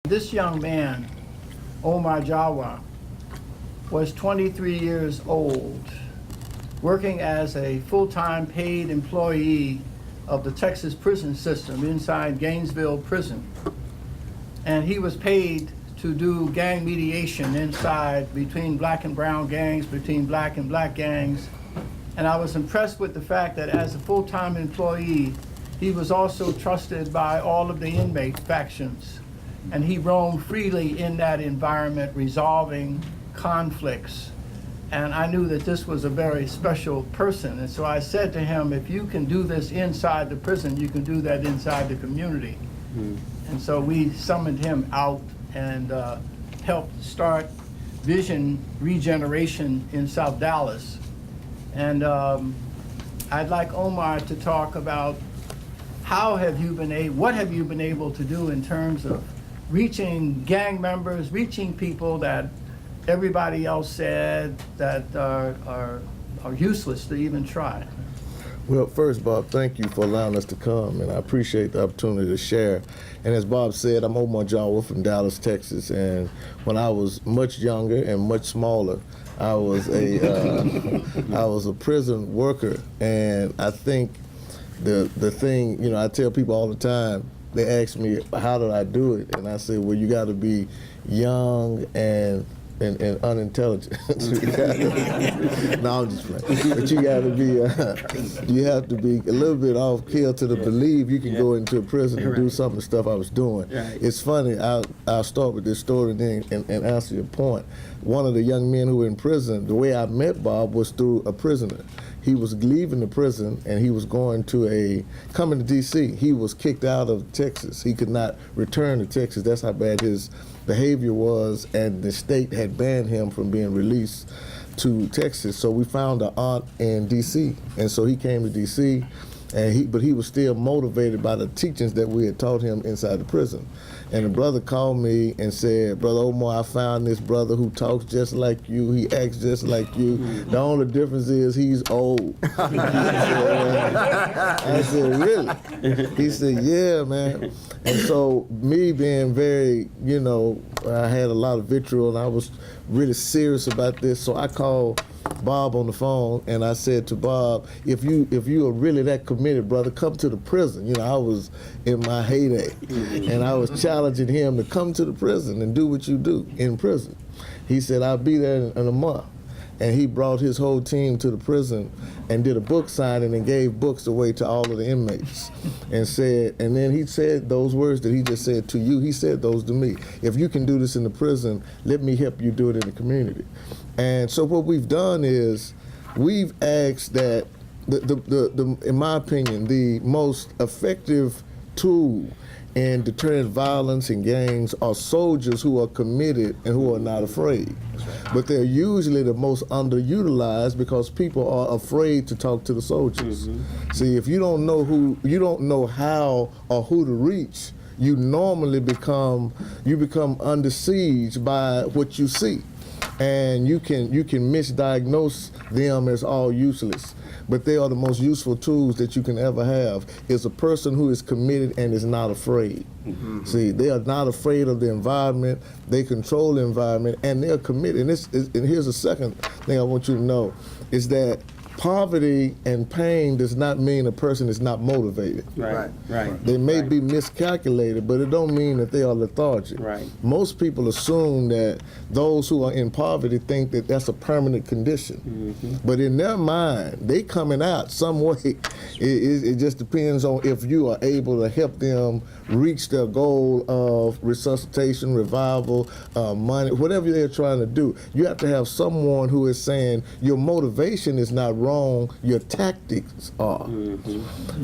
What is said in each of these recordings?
This young man, Omar Jahwar, was 23 years old, working as a full-time paid employee of the Texas prison system inside Gainesville Prison. And he was paid to do gang mediation inside between black and brown gangs, between black and black gangs. And I was impressed with the fact that as a full-time employee, he was also trusted by all of the inmate factions. And he roamed freely in that environment, resolving conflicts. And I knew that this was a very special person. And so I said to him, if you can do this inside the prison, you can do that inside the community. And so we summoned him out and helped start Vision Regeneration in South Dallas. And I'd like Omar to talk about what have you been able to do in terms of reaching gang members, reaching people that everybody else said that are useless to even try. Well, first, Bob, thank you for allowing us to come, and I appreciate the opportunity to share. And as Bob said, I'm Omar Jahwar from Dallas, Texas, and when I was much younger and much smaller, I was a prison worker. And I think the thing, I tell people all the time, they ask me, how did I do it? And I say, well, you got to be young and unintelligent. No, I'm just playing. But you got to be, you have to be a little bit off kilter to believe you can go into a prison and do some of the stuff I was doing. It's funny, I'll start with this story and answer your point. One of the young men who were in prison, the way I met Bob was through a prisoner. He was leaving the prison and he was coming to D.C. He was kicked out of Texas. He could not return to Texas. That's how bad his behavior was, and the state had banned him from being released to Texas. So we found an aunt in D.C., and so he came to D.C., but he was still motivated by the teachings that we had taught him inside the prison. And the brother called me and said, Brother Omar, I found this brother who talks just like you, he acts just like you. The only difference is he's old. I said, really? He said, yeah, man. And so me being very, I had a lot of vitriol and I was really serious about this, so I called Bob on the phone and I said to Bob, if you are really that committed, brother, come to the prison. I was in my heyday and I was challenging him to come to the prison and do what you do in prison. He said, I'll be there in a month. And he brought his whole team to the prison and did a book signing and gave books away to all of the inmates and then he said those words that he just said to you, he said those to me. If you can do this in the prison, let me help you do it in the community. And so what we've done is we've asked that, in my opinion, the most effective tool in deterring violence and gangs are soldiers who are committed and who are not afraid. But they're usually the most underutilized because people are afraid to talk to the soldiers. See, if you don't know how or who to reach, you normally become under siege by what you see. And you can misdiagnose them as all useless. But they are the most useful tools that you can ever have, is a person who is committed and is not afraid. See, they are not afraid of the environment, they control the environment, and they're committed. And here's the second thing I want you to know, is that poverty and pain does not mean a person is not motivated. Right. They may be miscalculated, but it don't mean that they are lethargic. Most people assume that those who are in poverty think that that's a permanent condition. But in their mind, they coming out some way. It just depends on if you are able to help them reach their goal of resuscitation, revival, money, whatever they're trying to do. You have to have someone who is saying your motivation is not wrong, your tactics are.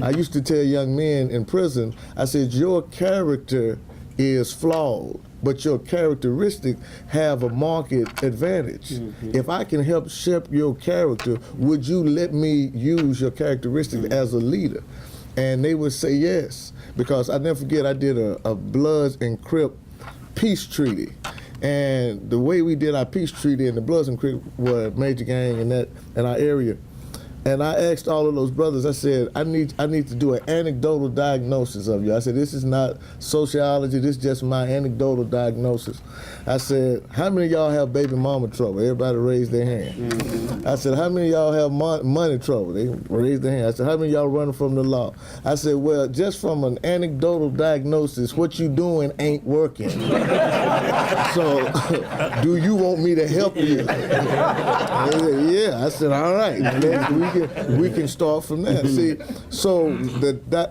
I used to tell young men in prison, I said, your character is flawed, but your characteristics have a market advantage. If I can help shape your character, would you let me use your characteristics as a leader? And they would say yes, because I never forget, I did a Bloods and Crips peace treaty. And the way we did our peace treaty, and the Bloods and Crips were a major gang in our area, And I asked all of those brothers, I said, I need to do an anecdotal diagnosis of you. I said, this is not sociology, this is just my anecdotal diagnosis. I said, how many of y'all have baby mama trouble? Everybody raised their hand. Mm-hmm. I said, how many of y'all have money trouble? They raised their hand. I said, how many of y'all running from the law? I said, well, just from an anecdotal diagnosis, what you doing ain't working. So, do you want me to help you? I said, yeah. I said, all right. We can start from there. See, so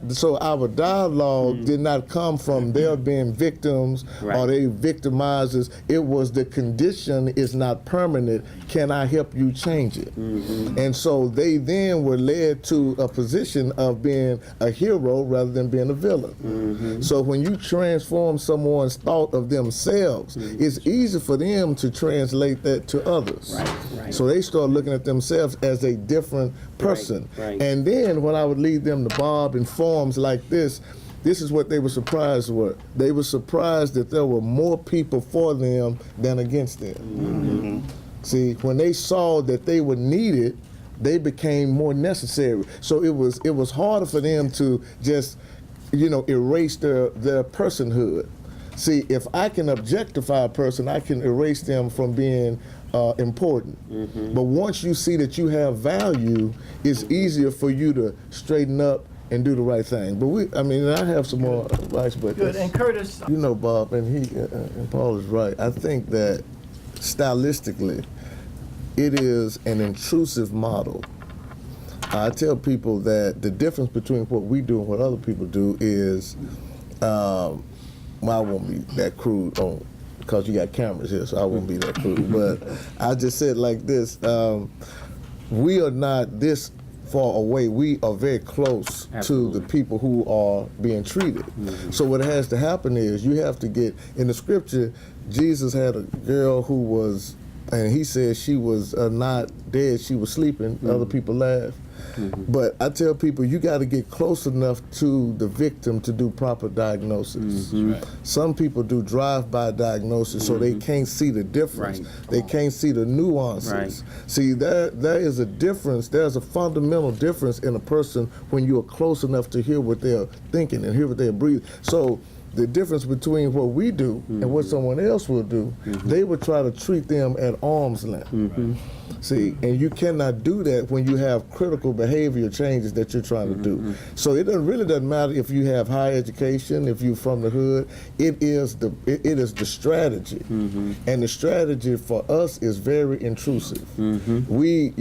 so our dialogue did not come from their being victims or they victimizers. It was the condition is not permanent. Can I help you change it? Mm-hmm. And so they then were led to a position of being a hero rather than being a villain. Mm-hmm. So when you transform someone's thought of themselves, it's easy for them to translate that to others. Right. So they start looking at themselves as a different person. Right. And then when I would lead them to Bob in forums like this is what they were surprised with. They were surprised that there were more people for them than against them. Mm-hmm. See, when they saw that they were needed, they became more necessary. So it was harder for them to just, erase their personhood. See, if I can objectify a person, I can erase them from being important. Mm-hmm. But once you see that you have value, it's easier for you to straighten up and do the right thing. But I have some more advice. But good. And Curtis, Bob, and Paul is right. I think that stylistically, it is an intrusive model. I tell people that the difference between what we do and what other people do is, I won't be that crude because you got cameras here, so I won't be that crude. But I just said like this, we are not this far away. We are very close to the people who are being treated. Mm-hmm. So what has to happen is you have to get, in the scripture, Jesus had a girl who was, and he said she was not dead, she was sleeping. Mm-hmm. Other people laughed. Mm-hmm. But I tell people, you got to get close enough to the victim to do proper diagnosis. Mm-hmm. Right. Some people do drive-by diagnosis, so they can't see the difference. Right. They can't see the nuances. Right. See, there is a difference. There's a fundamental difference in a person when you are close enough to hear what they're thinking and hear what they're breathing. So the difference between what we do and what someone else will do, they would try to treat them at arm's length. Mm-hmm. See, and you cannot do that when you have critical behavior changes that you're trying to do. So it really doesn't matter if you have high education, if you're from the hood. It is the strategy, and the strategy for us is very intrusive. We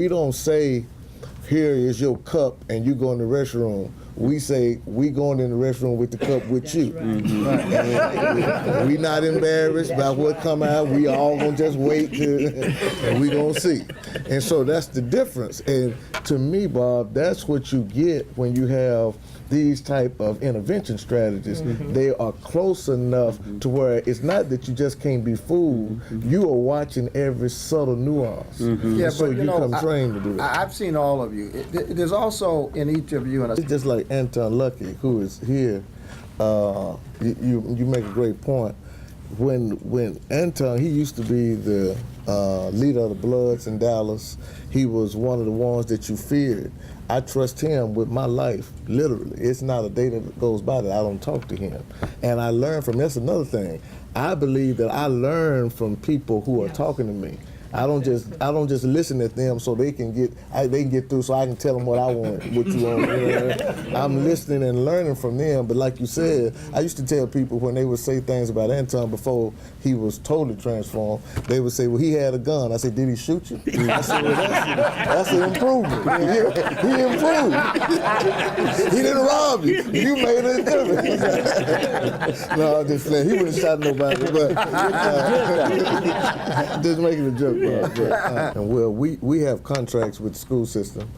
don't say, here is your cup, and you go in the restroom. We say, we going in the restroom with the cup with you. Right. We not embarrassed about what come out. We all gonna just wait and we gonna see. And so that's the difference. And to me, Bob, that's what you get when you have these type of intervention strategies. They are close enough to where it's not that you just can't be fooled. You are watching every subtle nuance. Yeah, so but you come trained to do that. I've seen all of you. There's also in each of you, it's just like Anton Lucky, who is here. You make a great point. When Anton, he used to be the leader of the Bloods in Dallas. He was one of the ones that you feared. I trust him with my life, literally. It's not a day that goes by that I don't talk to him. And I learn from, that's another thing. I believe that I learn from people who are talking to me. I don't just listen at them so they can get through so I can tell them what I want, what you want. I'm listening and learning from them. But like you said, I used to tell people when they would say things about Anton before he was totally transformed, they would say, well, he had a gun. I said, did he shoot you? I said, well, that's an improvement. He improved. He didn't rob you. You made a difference. No, I'm just saying, he wouldn't have shot nobody, but just making a joke. And well, we have contracts with the school system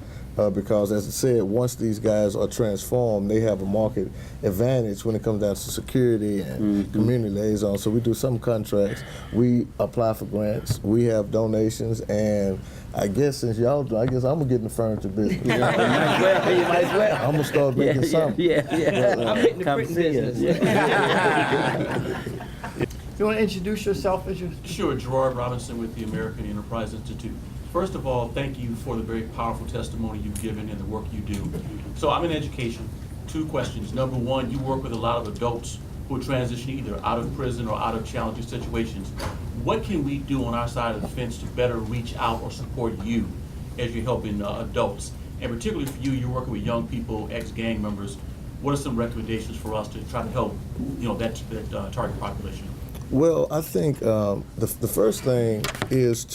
because, as I said, once these guys are transformed, they have a market advantage when it comes down to security and community liaison. So we do some contracts. We apply for grants. We have donations, and I guess since y'all do, I guess I'm gonna get in the furniture business. You might as well. I'm gonna start making something. I'm hitting the printing business. You want to introduce yourself as you? Sure, Gerard Robinson with the American Enterprise Institute. First of all, thank you for the very powerful testimony you've given and the work you do. So I'm in education. 2 questions. Number one, you work with a lot of adults who are transitioning either out of prison or out of challenging situations. What can we do on our side of the fence to better reach out or support you as you're helping adults? And particularly for you, you're working with young people, ex-gang members. What are some recommendations for us to try to help, that target population? Well, I think the first thing is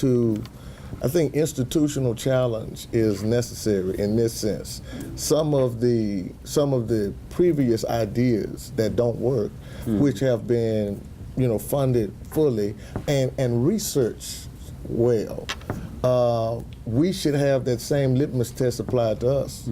I think institutional challenge is necessary in this sense. Some of the previous ideas that don't work, which have been, funded fully and researched well, we should have that same litmus test applied to us.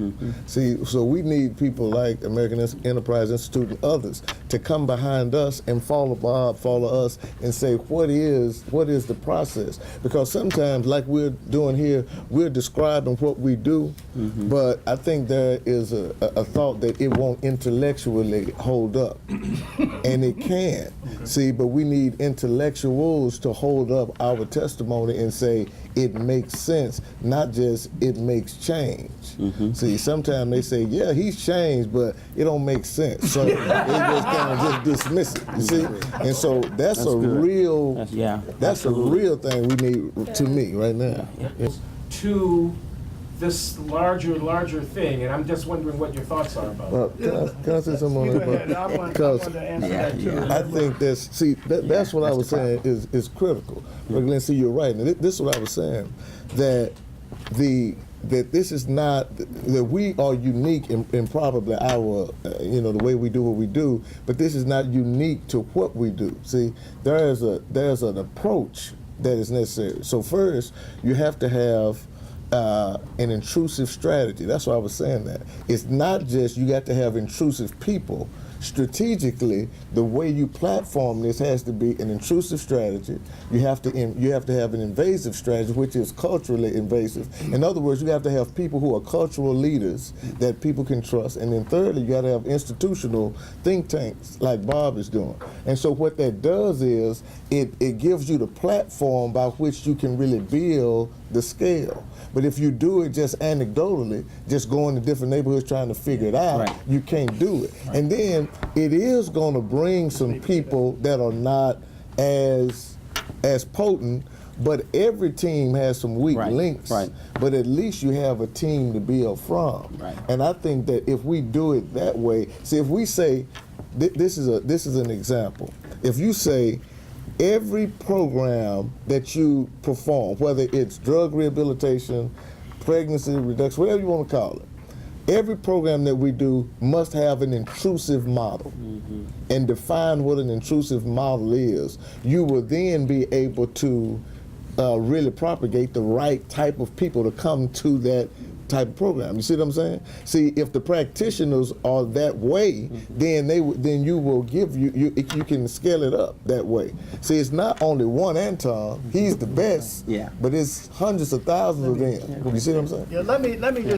See, so we need people like American Enterprise Institute and others to come behind us and follow us and say, what is the process? Because sometimes, like we're doing here, we're describing what we do, but I think there is a thought that it won't intellectually hold up. And it can. See, but we need intellectuals to hold up our testimony and say, it makes sense, not just it makes change. See, sometimes they say, yeah, he's changed, but it don't make sense. So they just kind of just dismiss it, you see? And so that's a real, that's a real thing we need to me right now. To this larger thing, and I'm just wondering what your thoughts are about it. Well, can I say something on You go that? ahead. I want to answer that too. I think that's what I was saying is critical. But Glenn, see, you're right. And this is what I was saying, that this is not, that we are unique in probably our, the way we do what we do, but this is not unique to what we do. See, there's an approach that is necessary. So first, you have to have an intrusive strategy. That's why I was saying that. It's not just you got to have intrusive people. Strategically, the way you platform this has to be an intrusive strategy. You have to have an invasive strategy, which is culturally invasive. In other words, you have to have people who are cultural leaders that people can trust. And then thirdly, you got to have institutional think tanks like Bob is doing. And so what that does is it gives you the platform by which you can really build the scale. But if you do it just anecdotally, just going to different neighborhoods trying to figure it out, you can't do it. And then it is going to bring some people that are not as potent, but every team has some weak links. But at least you have a team to build from. And I think that if we do it that way, see, if we say, this is an example. If you say, every program that you perform, whether it's drug rehabilitation, pregnancy reduction, whatever you want to call it, every program that we do must have an intrusive model and define what an intrusive model is. You will then be able to really propagate the right type of people to come to that type of program. You see what I'm saying? See, if the practitioners are that way, then you will give you can scale it up that way. See, it's not only one Anton, he's the best, but it's hundreds of thousands of them. You see what I'm saying? Yeah, let me just